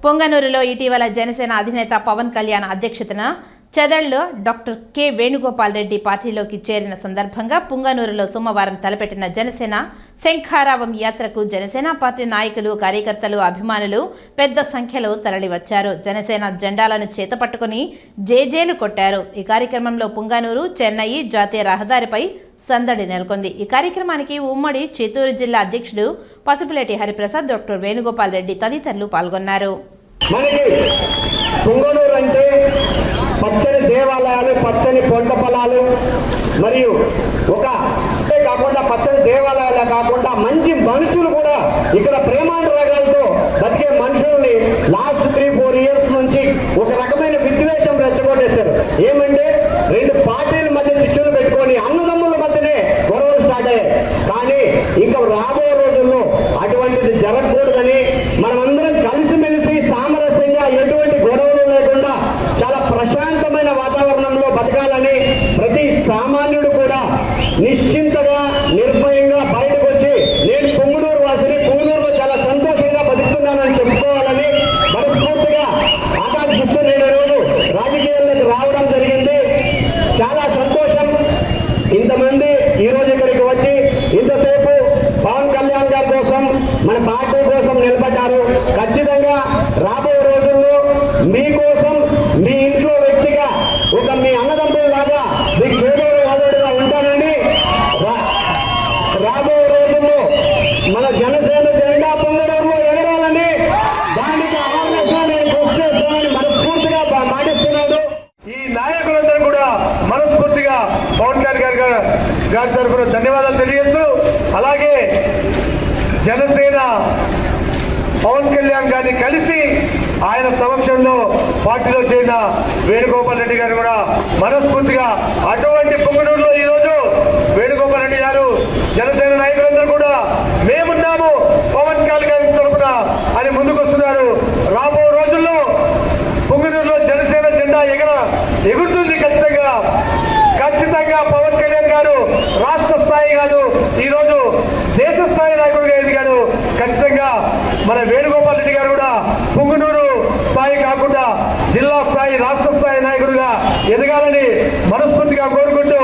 పొంగనూరులో ఇటీవల జనసేన అధినేత పవన్ కళ్యాణ్ అధ్యక్షతన చెదళ్లో డాక్టర్ కె వేణుగోపాల్ రెడ్డి పార్టీలోకి చేరిన సందర్భంగా పుంగనూరులో సోమవారం తలపెట్టిన జనసేన శంఖారావం యాత్రకు జనసేన పార్టీ నాయకులు, కార్యకర్తలు, అభిమానులు పెద్ద సంఖ్యలో తరలివచ్చారు. జనసేన జెండాలను చేతపట్టుకుని జేజేలు కొట్టారు. ఈ కార్యక్రమంలో పుంగనూరు చెన్నై జాతీయ రహదారిపై సందడి నెలకొంది. ఈ కార్యక్రమానికి ఉమ్మడి చిత్తూరు జిల్లా అధ్యక్షుడు పసుపులేటి హరిప్రసాద్, డాక్టర్ వేణుగోపాల్ రెడ్డి తదితరులు పాల్గొన్నారు. పచ్చని దేవాలయాలు, పచ్చని పంట పొలాలు మరియు కాకుండా పచ్చని దేవాలయాలే కాకుండా మంచి మనుషులు కూడా ఇక్కడ ప్రేమానురాగాలతో బతికే మనుషుల్ని లాస్ట్ 3-4 ఇయర్స్ నుంచి ఒక రకమైన విద్వేషం రెచ్చగొట్టేశారు. ఏమంటే 2 పార్టీల మధ్య చిచ్చులు పెట్టుకొని అన్నదమ్ముల మధ్యనే గొడవలు స్టార్ట్ అయ్యాయి. కానీ ఇంకా రాబోయే రోజుల్లో అటువంటిది జరగకూడదని మనమందరం కలిసిమెలిసి సామరస్యంగా ఎటువంటి గొడవలు లేకుండా చాలా ప్రశాంతమైన వాతావరణంలో బతకాలని ప్రతి సామాన్యుడు కూడా నిశ్చింతగా నిర్భయంగా బయటకు వచ్చి నేను పుంగనూరు వాసిని, పుంగనూరులో చాలా సంతోషంగా బతుకుతున్నానని చెప్పుకోవాలని మనస్ఫూర్తిగా ఆకాంక్షిస్తూ నేను ఈరోజు రాజకీయాల్లోకి రావడం జరిగింది. చాలా సంతోషం. ఇంతమంది ఈరోజు ఇక్కడికి వచ్చి ఇంతసేపు పవన్ కళ్యాణ్ గారి కోసం, మన పార్టీ కోసం నిలబడ్డారు. ఖచ్చితంగా రాబోయే రోజుల్లో మీకోసం, మీ ఇంట్లో వ్యక్తిగా ఒక మీ అన్నదమ్ములాగా మీకు చేదోడుగా ఉంటానని, రాబోయే రోజుల్లో మన జనసేన జెండా పొంగనూరులో ఎగరాలని, దానికి అవేర్నెస్ నేను కృషి చేస్తానని మనస్ఫూర్తిగా మాటిస్తున్నాడు. ఈ నాయకులందరూ కూడా మనస్ఫూర్తిగా పవన్ కళ్యాణ్ గారి తరఫున ధన్యవాదాలు తెలియజేస్తూ, అలాగే జనసేన పవన్ కళ్యాణ్ గారిని కలిసి ఆయన సమక్షంలో పార్టీలో చేరిన వేణుగోపాల్ రెడ్డి గారు కూడా మనస్ఫూర్తిగా, అటువంటి పొంగనూరులో ఈరోజు వేణుగోపాల్ రెడ్డి గారు, జనసేన నాయకులందరూ కూడా మేమున్నాము పవన్ కళ్యాణ్ తరఫున అని ముందుకొస్తున్నారు. రాబో రోజుల్లో పొంగనూరులో జనసేన జెండా ఎగురుతుంది. ఖచ్చితంగా పవన్ కళ్యాణ్ గారు రాష్ట్ర స్థాయి కాదు, ఈరోజు దేశ స్థాయి నాయకుడిగా ఎదిగాడు. ఖచ్చితంగా మన వేణుగోపాల్ రెడ్డి గారు కూడా పుంగనూరు స్థాయి కాకుండా జిల్లా స్థాయి, రాష్ట్ర స్థాయి నాయకుడిగా ఎదగాలని మనస్ఫూర్తిగా కోరుకుంటూ